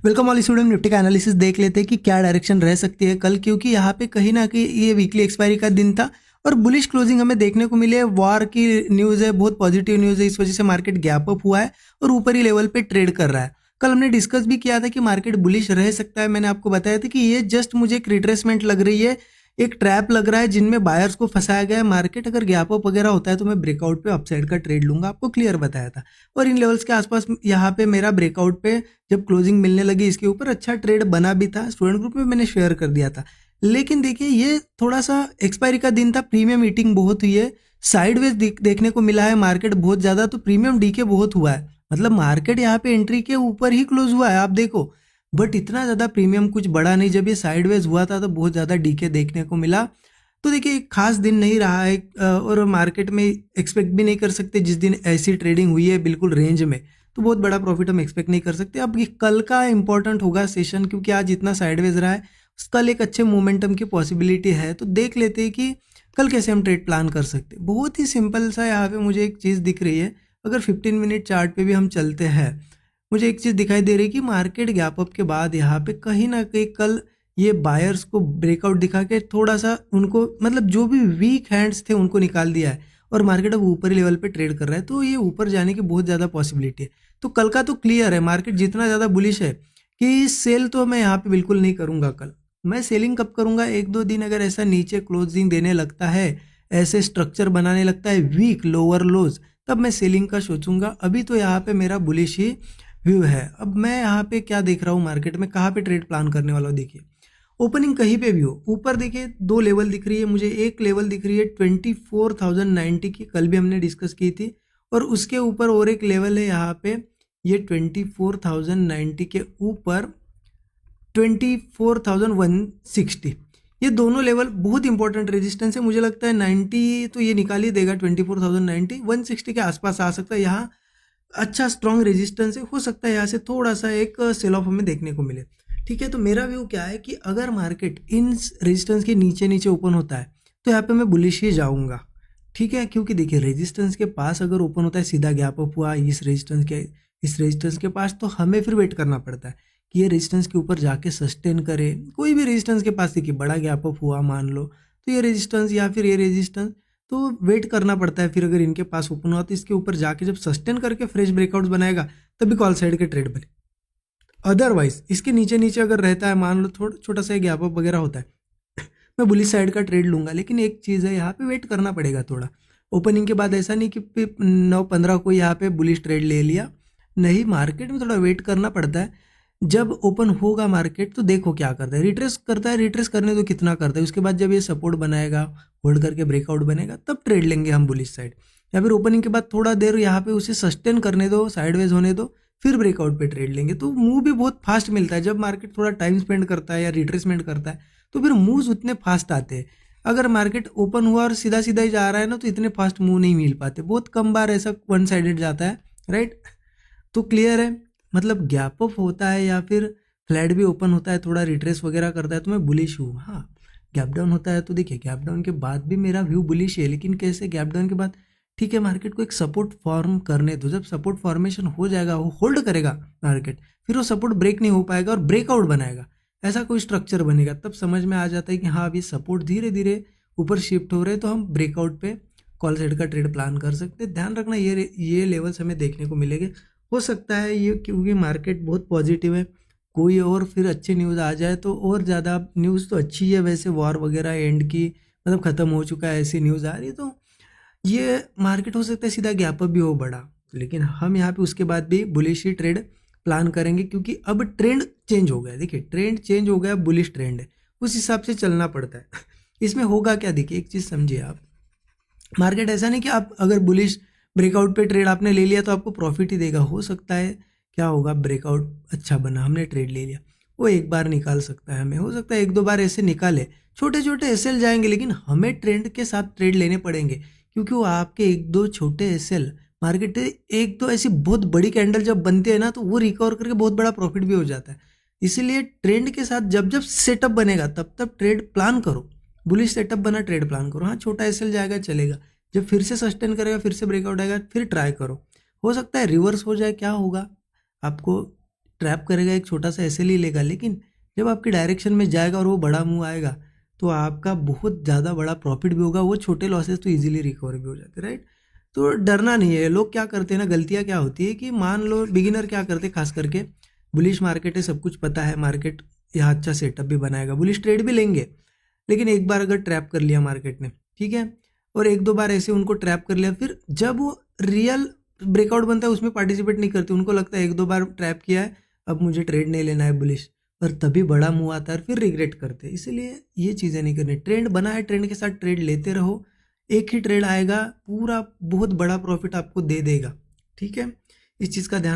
Welcome all student. Nifty का analysis देख लेते हैं कि क्या डायरेक्शन रह सकती है कल, क्योंकि यहाँ पे कहीं ना कहीं ये वीकली एक्सपायरी का दिन था और बुलिश क्लोजिंग हमें देखने को मिली है। वॉर की न्यूज़ है, बहुत पॉजिटिव न्यूज़ है, इस वजह से मार्केट गैप अप हुआ है और ऊपरी लेवल पे ट्रेड कर रहा है। कल हमने डिस्कस भी किया था कि मार्केट बुलिश रह सकता है। मैंने आपको बताया था कि ये जस्ट मुझे एक रिट्रेसमेंट लग रही है, एक ट्रैप लग रहा है जिनमें बायर्स को फंसाया गया है। मार्केट अगर गैप अप वगैरह होता है तो मैं ब्रेकआउट पे अपसाइड का ट्रेड लूंगा, आपको क्लियर बताया था। और इन लेवल्स के आसपास यहाँ पे मेरा ब्रेकआउट पे जब क्लोजिंग मिलने लगी इसके ऊपर अच्छा ट्रेड बना भी था, स्टूडेंट ग्रुप में मैंने शेयर कर दिया था। लेकिन देखिए ये थोड़ा सा एक्सपायरी का दिन था, प्रीमियम ईटिंग बहुत हुई है, साइडवेज देखने को मिला है मार्केट बहुत ज्यादा, तो प्रीमियम डीके बहुत हुआ है। मतलब मार्केट यहाँ पे एंट्री के ऊपर ही क्लोज हुआ है आप देखो, बट इतना ज़्यादा प्रीमियम कुछ बड़ा नहीं। जब ये साइडवेज हुआ था तो बहुत ज़्यादा डीके देखने को मिला। तो देखिए एक खास दिन नहीं रहा है और मार्केट में एक्सपेक्ट भी नहीं कर सकते जिस दिन ऐसी ट्रेडिंग हुई है बिल्कुल रेंज में, तो बहुत बड़ा प्रॉफिट हम एक्सपेक्ट नहीं कर सकते। अब ये कल का इंपॉर्टेंट होगा सेशन, क्योंकि आज इतना साइडवेज रहा है, कल एक अच्छे मोमेंटम की पॉसिबिलिटी है। तो देख लेते हैं कि कल कैसे हम ट्रेड प्लान कर सकते हैं। बहुत ही सिंपल सा यहाँ पे मुझे एक चीज़ दिख रही है। अगर 15 मिनट चार्ट पे भी हम चलते हैं, मुझे एक चीज़ दिखाई दे रही है कि मार्केट गैप अप के बाद यहाँ पे कहीं ना कहीं कल ये बायर्स को ब्रेकआउट दिखा के थोड़ा सा उनको, मतलब जो भी वीक हैंड्स थे उनको निकाल दिया है और मार्केट अब ऊपरी लेवल पे ट्रेड कर रहा है। तो ये ऊपर जाने की बहुत ज़्यादा पॉसिबिलिटी है। तो कल का तो क्लियर है, मार्केट जितना ज़्यादा बुलिश है कि सेल तो मैं यहाँ पे बिल्कुल नहीं करूँगा। कल मैं सेलिंग कब करूँगा, एक दो दिन अगर ऐसा नीचे क्लोजिंग देने लगता है, ऐसे स्ट्रक्चर बनाने लगता है वीक लोअर लोज, तब मैं सेलिंग का सोचूंगा। अभी तो यहाँ पे मेरा बुलिश ही व्यू है। अब मैं यहाँ पे क्या देख रहा हूँ, मार्केट में कहाँ पे ट्रेड प्लान करने वाला हूँ। देखिए ओपनिंग कहीं पे भी हो, ऊपर देखिए दो लेवल दिख रही है मुझे। एक लेवल दिख रही है 24,090 की, कल भी हमने डिस्कस की थी, और उसके ऊपर और एक लेवल है यहाँ पे, ये 24,090 के ऊपर 24,160। ये दोनों लेवल बहुत इंपॉर्टेंट रेजिस्टेंस है। मुझे लगता है 90 तो ये निकाल ही देगा, 24,090 160 के आसपास आ सकता है। यहाँ अच्छा स्ट्रॉन्ग रेजिस्टेंस है, हो सकता है यहाँ से थोड़ा सा एक सेल ऑफ हमें देखने को मिले। ठीक है, तो मेरा व्यू क्या है कि अगर मार्केट इन रेजिस्टेंस के नीचे नीचे ओपन होता है तो यहाँ पे मैं बुलिश ही जाऊंगा। ठीक है, क्योंकि देखिए रेजिस्टेंस के पास अगर ओपन होता है, सीधा गैप अप हुआ इस रेजिस्टेंस के पास, तो हमें फिर वेट करना पड़ता है कि ये रेजिस्टेंस के ऊपर जाके सस्टेन करे। कोई भी रेजिस्टेंस के पास देखिए बड़ा गैप अप हुआ मान लो, तो ये रेजिस्टेंस या फिर ये रेजिस्टेंस, तो वेट करना पड़ता है। फिर अगर इनके पास ओपन हुआ तो इसके ऊपर जाके जब सस्टेन करके फ्रेश ब्रेकआउट्स बनाएगा तभी कॉल साइड के ट्रेड बने। अदरवाइज इसके नीचे नीचे अगर रहता है, मान लो थोड़ा छोटा सा गैप अप वगैरह होता है, मैं बुलिश साइड का ट्रेड लूंगा। लेकिन एक चीज़ है, यहाँ पे वेट करना पड़ेगा थोड़ा। ओपनिंग के बाद ऐसा नहीं कि 9-15 को यहाँ पे बुलिश ट्रेड ले लिया, नहीं, मार्केट में थोड़ा वेट करना पड़ता है। जब ओपन होगा मार्केट तो देखो क्या करता है, रिट्रेस करता है, रिट्रेस करने तो कितना करता है, उसके बाद जब ये सपोर्ट बनाएगा, होल्ड करके ब्रेकआउट बनेगा, तब ट्रेड लेंगे हम बुलिश साइड। या फिर ओपनिंग के बाद थोड़ा देर यहाँ पे उसे सस्टेन करने दो, साइडवेज होने दो, फिर ब्रेकआउट पे ट्रेड लेंगे। तो मूव भी बहुत फास्ट मिलता है जब मार्केट थोड़ा टाइम स्पेंड करता है या रिट्रेसमेंट करता है, तो फिर मूव्स उतने फास्ट आते हैं। अगर मार्केट ओपन हुआ और सीधा सीधा ही जा रहा है ना, तो इतने फास्ट मूव नहीं मिल पाते, बहुत कम बार ऐसा वन साइडेड जाता है, राइट। तो क्लियर है, मतलब गैप अप होता है या फिर फ्लैट भी ओपन होता है, थोड़ा रिट्रेस वगैरह करता है तो मैं बुलिश हूँ। हाँ, गैप डाउन होता है तो देखिए गैप डाउन के बाद भी मेरा व्यू बुलिश है, लेकिन कैसे, गैप डाउन के बाद ठीक है मार्केट को एक सपोर्ट फॉर्म करने दो। जब सपोर्ट फॉर्मेशन हो जाएगा, वो होल्ड करेगा मार्केट, फिर वो सपोर्ट ब्रेक नहीं हो पाएगा और ब्रेकआउट बनाएगा, ऐसा कोई स्ट्रक्चर बनेगा, तब समझ में आ जाता है कि हाँ अभी सपोर्ट धीरे धीरे ऊपर शिफ्ट हो रहे हैं, तो हम ब्रेकआउट पे कॉल साइड का ट्रेड प्लान कर सकते हैं। ध्यान रखना ये लेवल्स हमें देखने को मिलेंगे। हो सकता है ये, क्योंकि मार्केट बहुत पॉजिटिव है, कोई और फिर अच्छी न्यूज़ आ जाए तो और ज़्यादा, न्यूज़ तो अच्छी है वैसे, वॉर वगैरह एंड की, मतलब ख़त्म हो चुका है, ऐसी न्यूज़ आ रही है, तो ये मार्केट हो सकता है सीधा गैप अप भी हो बड़ा। लेकिन हम यहाँ पे उसके बाद भी बुलिश ही ट्रेड प्लान करेंगे, क्योंकि अब ट्रेंड चेंज हो गया। देखिए ट्रेंड चेंज हो गया, बुलिश ट्रेंड है, उस हिसाब से चलना पड़ता है। इसमें होगा क्या, देखिए एक चीज़ समझिए आप, मार्केट ऐसा नहीं कि आप अगर बुलिश ब्रेकआउट पे ट्रेड आपने ले लिया तो आपको प्रॉफिट ही देगा। हो सकता है क्या होगा, ब्रेकआउट अच्छा बना, हमने ट्रेड ले लिया, वो एक बार निकाल सकता है हमें, हो सकता है एक दो बार ऐसे निकाले, छोटे छोटे एसएल जाएंगे, लेकिन हमें ट्रेंड के साथ ट्रेड लेने पड़ेंगे, क्योंकि वो आपके एक दो छोटे एसएल मार्केट, एक दो ऐसी बहुत बड़ी कैंडल जब बनती है ना, तो वो रिकवर करके बहुत बड़ा प्रॉफिट भी हो जाता है। इसीलिए ट्रेंड के साथ जब जब सेटअप बनेगा तब तब ट्रेड प्लान करो। बुलिश सेटअप बना, ट्रेड प्लान करो। हाँ, छोटा एसएल जाएगा चलेगा, जब फिर से सस्टेन करेगा, फिर से ब्रेकआउट आएगा, फिर ट्राई करो। हो सकता है रिवर्स हो जाए, क्या होगा आपको ट्रैप करेगा, एक छोटा सा एसएल ही लेगा, लेकिन जब आपकी डायरेक्शन में जाएगा और वो बड़ा मूव आएगा तो आपका बहुत ज़्यादा बड़ा प्रॉफिट भी होगा, वो छोटे लॉसेस तो इजीली रिकवर भी हो जाते हैं, राइट। तो डरना नहीं है। लोग क्या करते हैं ना, गलतियाँ क्या होती है कि मान लो बिगिनर क्या करते हैं, खास करके बुलिश मार्केट है, सब कुछ पता है, मार्केट यहाँ अच्छा सेटअप भी बनाएगा, बुलिश ट्रेड भी लेंगे, लेकिन एक बार अगर ट्रैप कर लिया मार्केट ने, ठीक है, और एक दो बार ऐसे उनको ट्रैप कर लिया, फिर जब वो रियल ब्रेकआउट बनता है उसमें पार्टिसिपेट नहीं करते, उनको लगता है एक दो बार ट्रैप किया है, अब मुझे ट्रेड नहीं लेना है बुलिश, पर तभी बड़ा मुंह आता है, फिर रिग्रेट करते हैं। इसीलिए ये चीज़ें नहीं करनी। ट्रेंड बना है, ट्रेंड के साथ ट्रेड लेते रहो, एक ही ट्रेड आएगा, पूरा बहुत बड़ा प्रॉफिट आपको दे देगा, ठीक है। इस चीज़ का ध्यान